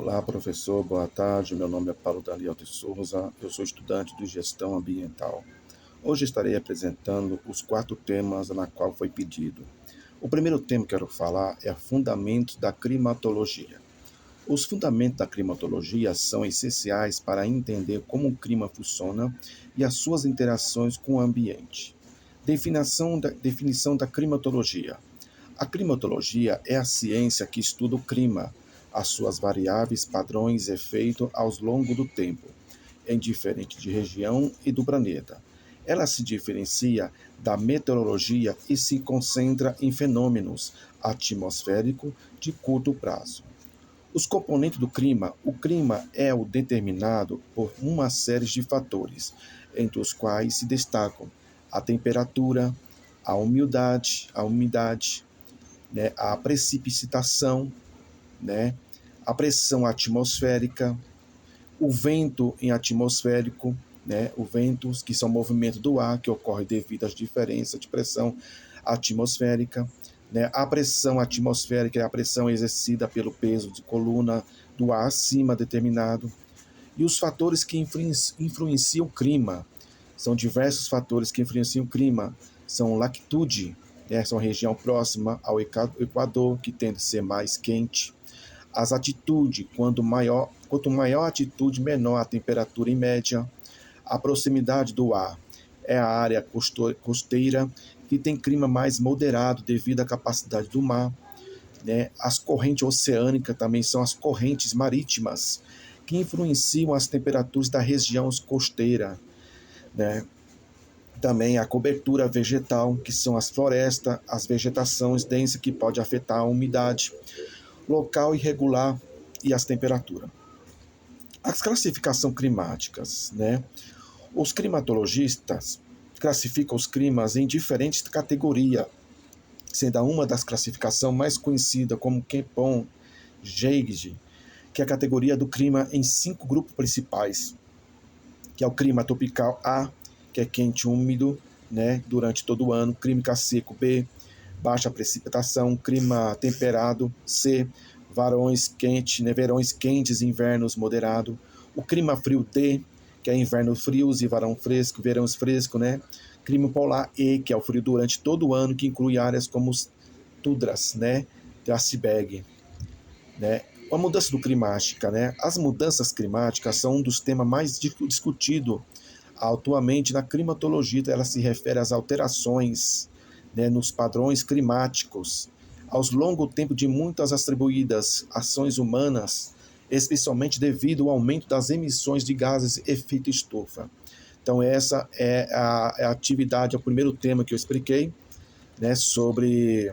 Olá, professor, boa tarde. Meu nome é Paulo Daniel de Souza, eu sou estudante de Gestão Ambiental. Hoje estarei apresentando os 4 temas na qual foi pedido. O primeiro tema que quero falar é Fundamentos da Climatologia. Os fundamentos da climatologia são essenciais para entender como o clima funciona e as suas interações com o ambiente. Definição da climatologia. A climatologia é a ciência que estuda o clima, as suas variáveis, padrões e efeitos ao longo do tempo, em diferente de região e do planeta. Ela se diferencia da meteorologia e se concentra em fenômenos atmosféricos de curto prazo. Os componentes do clima. O clima é o determinado por uma série de fatores, entre os quais se destacam a temperatura, a umidade, né, a precipitação, né, a pressão atmosférica, o vento em atmosférico, né, o ventos que são movimentos do ar que ocorre devido às diferenças de pressão atmosférica, né, a pressão atmosférica é a pressão exercida pelo peso de coluna do ar acima determinado, e os fatores que influenciam o clima. São diversos fatores que influenciam o clima. São latitude, né, são região próxima ao Equador, que tende a ser mais quente. As atitudes, quanto maior a altitude, menor a temperatura em média. A proximidade do ar é a área costeira, que tem clima mais moderado devido à capacidade do mar, né? As correntes oceânicas também são as correntes marítimas, que influenciam as temperaturas da região costeira, né? Também a cobertura vegetal, que são as florestas, as vegetações densas que pode afetar a umidade, local irregular e as temperaturas. As classificações climáticas, né? Os climatologistas classificam os climas em diferentes categorias, sendo uma das classificações mais conhecidas como Köppen-Geiger, que é a categoria do clima em 5 grupos principais, que é o clima tropical A, que é quente e úmido, né, durante todo o ano, clima seco B, baixa precipitação, clima temperado C, verões quentes e invernos moderados, o clima frio D, que é inverno frios e verões frescos, né? Clima polar E, que é o frio durante todo o ano, que inclui áreas como os tundras, né, de iceberg, né? A mudança do climática, né? As mudanças climáticas são um dos temas mais discutidos atualmente na climatologia. Ela se refere às alterações, né, nos padrões climáticos aos longo tempo de muitas atribuídas ações humanas, especialmente devido ao aumento das emissões de gases de efeito estufa. Então essa é a atividade, é o primeiro tema que eu expliquei, né, sobre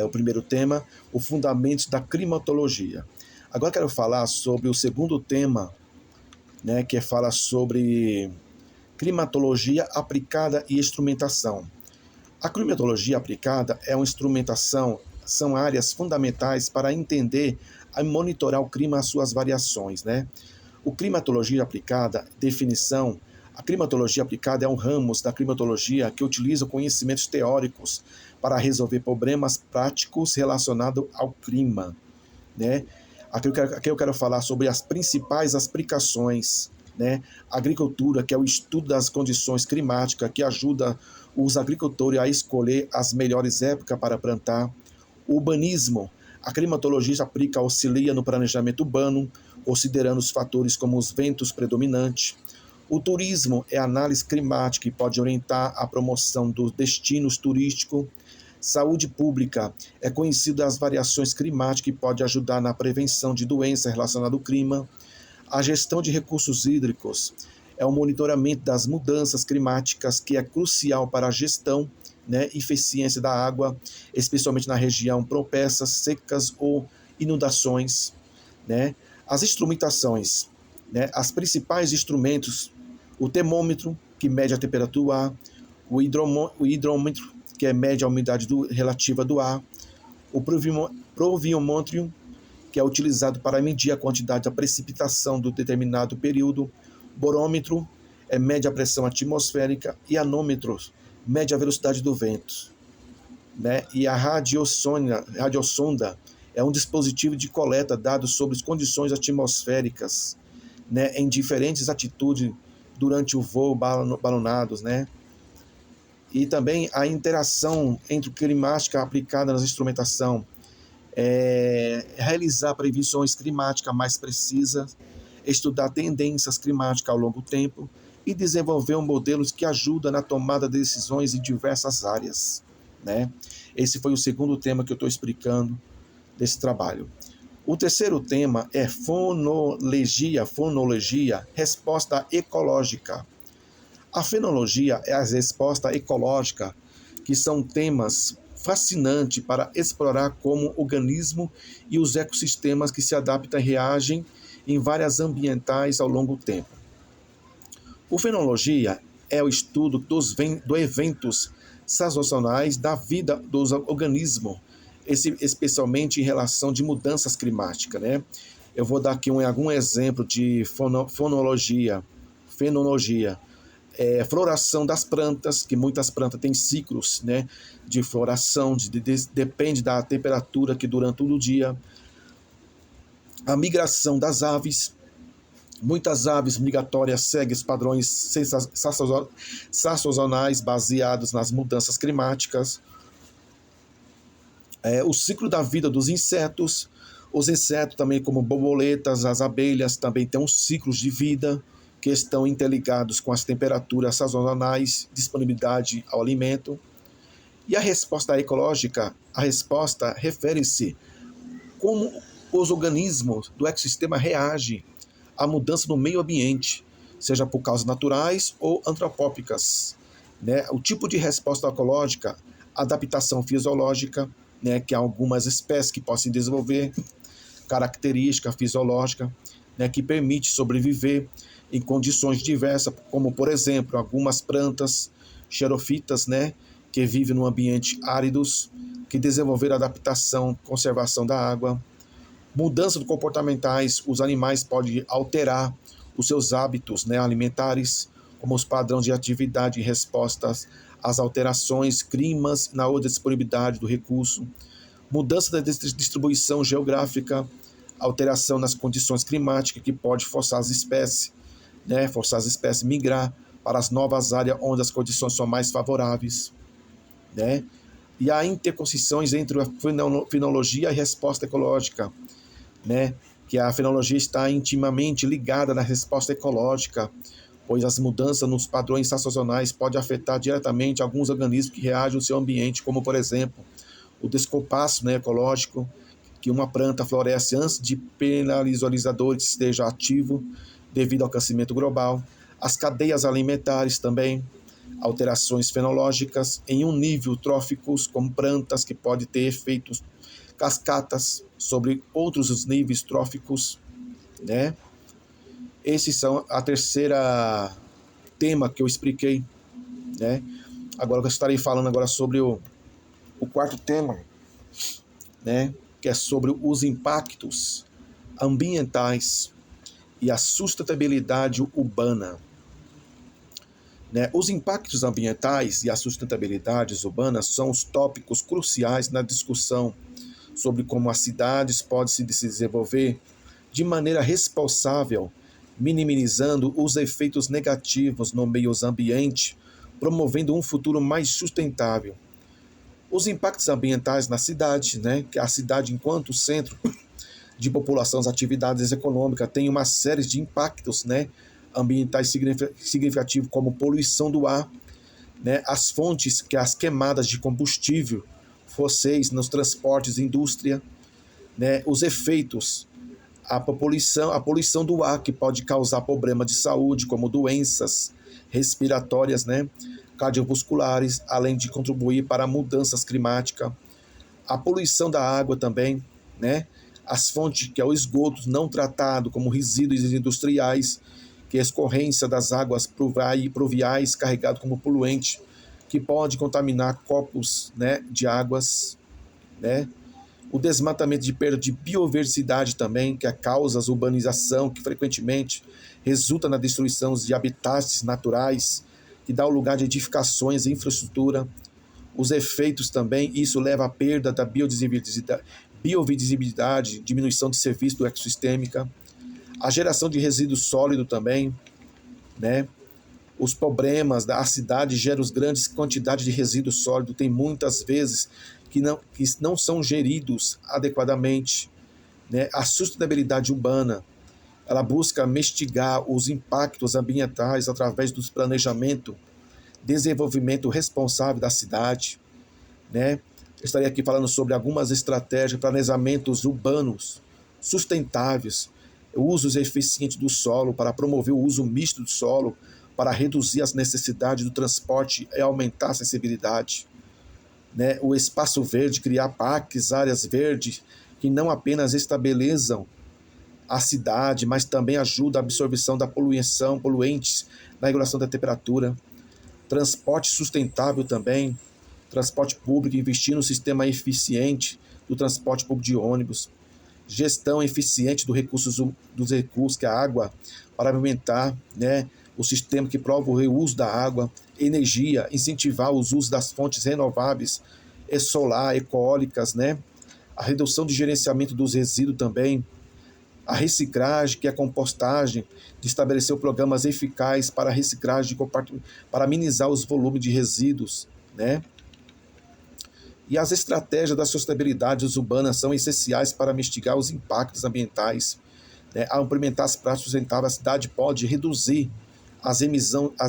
o primeiro tema, o fundamento da climatologia. Agora quero falar sobre o segundo tema, né, que fala sobre climatologia aplicada e instrumentação. A climatologia aplicada é uma instrumentação, são áreas fundamentais para entender e monitorar o clima e as suas variações, né? O climatologia aplicada, definição, a climatologia aplicada é um ramo da climatologia que utiliza conhecimentos teóricos para resolver problemas práticos relacionados ao clima, né? Aqui eu quero falar sobre as principais aplicações, né? Agricultura, que é o estudo das condições climáticas, que ajuda os agricultores a escolher as melhores épocas para plantar. O urbanismo, a climatologia aplica, auxilia no planejamento urbano, considerando os fatores como os ventos predominantes. O turismo é análise climática e pode orientar a promoção dos destinos turísticos. Saúde pública é conhecida as variações climáticas e pode ajudar na prevenção de doenças relacionadas ao clima. A gestão de recursos hídricos é o monitoramento das mudanças climáticas, que é crucial para a gestão, né, e eficiência da água, especialmente na região propensas, secas ou inundações, né. As instrumentações, né, as principais instrumentos, o termômetro, que mede a temperatura do ar, o hidrômetro, que mede a umidade relativa do ar, o pluviométrio, que é utilizado para medir a quantidade da precipitação do determinado período, barômetro, mede a pressão atmosférica, e anômetro, mede a velocidade do vento, né? E a radiosonda é um dispositivo de coleta dados sobre as condições atmosféricas, né, em diferentes atitudes durante o voo balonados, né? E também a interação entre climática aplicada na instrumentação, realizar previsões climáticas mais precisas, estudar tendências climáticas ao longo tempo e desenvolver modelos que ajudam na tomada de decisões em diversas áreas, né? Esse foi o segundo tema que eu estou explicando desse trabalho. O terceiro tema é fonologia, resposta ecológica. A fenologia é a resposta ecológica, que são temas fascinantes para explorar como o organismo e os ecossistemas que se adaptam e reagem em várias ambientais ao longo do tempo. O fenologia é o estudo dos eventos sazonais da vida dos organismos, especialmente em relação de mudanças climáticas, né? Eu vou dar aqui algum exemplo de fenologia. Floração das plantas, que muitas plantas têm ciclos, né, de floração, depende da temperatura que dura todo o dia. A migração das aves, muitas aves migratórias seguem padrões sazonais baseados nas mudanças climáticas. O ciclo da vida dos insetos, os insetos também como borboletas, as abelhas também têm uns ciclos de vida que estão interligados com as temperaturas sazonais, disponibilidade ao alimento. E a resposta ecológica, a resposta refere-se como os organismos do ecossistema reagem à mudança do meio ambiente, seja por causas naturais ou antropópicas, né? O tipo de resposta ecológica, adaptação fisiológica, né, que há algumas espécies que possam desenvolver, característica fisiológica, né, que permite sobreviver em condições diversas, como, por exemplo, algumas plantas xerofitas, né, que vivem no ambiente áridos, que desenvolveram adaptação, conservação da água. Mudanças comportamentais, os animais podem alterar os seus hábitos, né, alimentares, como os padrões de atividade e respostas às alterações, climas na outra disponibilidade do recurso. Mudança da distribuição geográfica, alteração nas condições climáticas que pode forçar as espécies, né, forçar as espécies a migrar para as novas áreas onde as condições são mais favoráveis, né? E há interconexões entre a fenologia e a resposta ecológica, né? Que a fenologia está intimamente ligada na resposta ecológica, pois as mudanças nos padrões sazonais podem afetar diretamente alguns organismos que reagem ao seu ambiente, como, por exemplo, o descompasso, né, ecológico, que uma planta floresce antes de penalizador esteja ativo devido ao aquecimento global, as cadeias alimentares também, alterações fenológicas em um nível tróficos, como plantas que podem ter efeitos cascatas sobre outros níveis tróficos, né? Esses são a terceira tema que eu expliquei, né? Agora eu estarei falando agora sobre o quarto tema, né? Que é sobre os impactos ambientais e a sustentabilidade urbana. Né? Os impactos ambientais e a sustentabilidade urbana são os tópicos cruciais na discussão sobre como as cidades podem se desenvolver de maneira responsável, minimizando os efeitos negativos no meio ambiente, promovendo um futuro mais sustentável. Os impactos ambientais na cidade, né? Que a cidade, enquanto centro de população, as atividades econômicas, tem uma série de impactos, né, ambientais significativos, como poluição do ar, né, as fontes, que as queimadas de combustível fósseis nos transportes, indústria, né, os efeitos, a poluição do ar, que pode causar problemas de saúde, como doenças respiratórias, né, cardiovasculares, além de contribuir para mudanças climáticas. A poluição da água também, né, as fontes, que é o esgoto não tratado, como resíduos industriais, que é a escorrência das águas pluviais carregado como poluente, que pode contaminar corpos, né, de águas, né? O desmatamento de perda de biodiversidade também, que é a causa da urbanização, que frequentemente resulta na destruição de habitats naturais, que dá lugar de edificações e infraestrutura. Os efeitos também, isso leva à perda da biovisibilidade, diminuição de serviço do ecossistêmica, a geração de resíduo sólido também, né? Os problemas da cidade geram grandes quantidades de resíduo sólido, tem muitas vezes que não são geridos adequadamente, né? A sustentabilidade urbana, ela busca mitigar os impactos ambientais através do planejamento, desenvolvimento responsável da cidade, né? Eu estaria aqui falando sobre algumas estratégias, planejamentos urbanos sustentáveis, usos eficientes do solo para promover o uso misto do solo, para reduzir as necessidades do transporte e aumentar a acessibilidade, né? O espaço verde, criar parques, áreas verdes, que não apenas estabeleçam a cidade, mas também ajuda a absorção da poluição, poluentes, na regulação da temperatura. Transporte sustentável também, transporte público, investir no sistema eficiente do transporte público de ônibus, gestão eficiente dos recursos, que é a água, para aumentar, né, o sistema que prova o reuso da água, energia, incentivar os usos das fontes renováveis, solar, ecoeólicas, né, a redução de gerenciamento dos resíduos também, a reciclagem, que é a compostagem, de estabelecer programas eficazes para a reciclagem, para minimizar os volumes de resíduos, né? E as estratégias da sustentabilidade urbanas são essenciais para mitigar os impactos ambientais, né? Ao implementar as práticas sustentáveis, a cidade pode reduzir as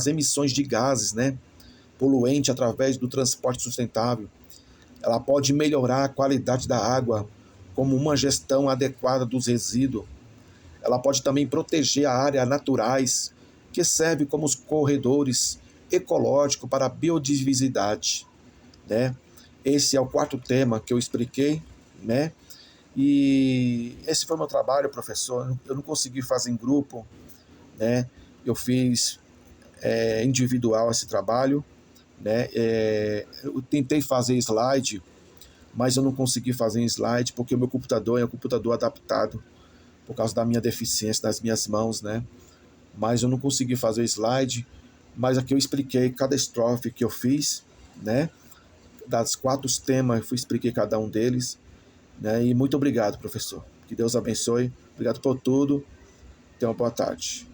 emissões de gases, né, poluentes através do transporte sustentável. Ela pode melhorar a qualidade da água, como uma gestão adequada dos resíduos. Ela pode também proteger áreas naturais, que servem como os corredores ecológicos para a biodiversidade, né? Esse é o quarto tema que eu expliquei, né? E esse foi o meu trabalho, professor. Eu não consegui fazer em grupo, né? Eu fiz individual esse trabalho, né? Eu tentei fazer slide, mas eu não consegui fazer em slide porque o meu computador é um computador adaptado por causa da minha deficiência das minhas mãos, né? Mas eu não consegui fazer o slide, mas aqui eu expliquei cada estrofe que eu fiz, né? Das 4 temas, eu expliquei cada um deles, né? E muito obrigado, professor. Que Deus abençoe. Obrigado por tudo. Tenha uma boa tarde.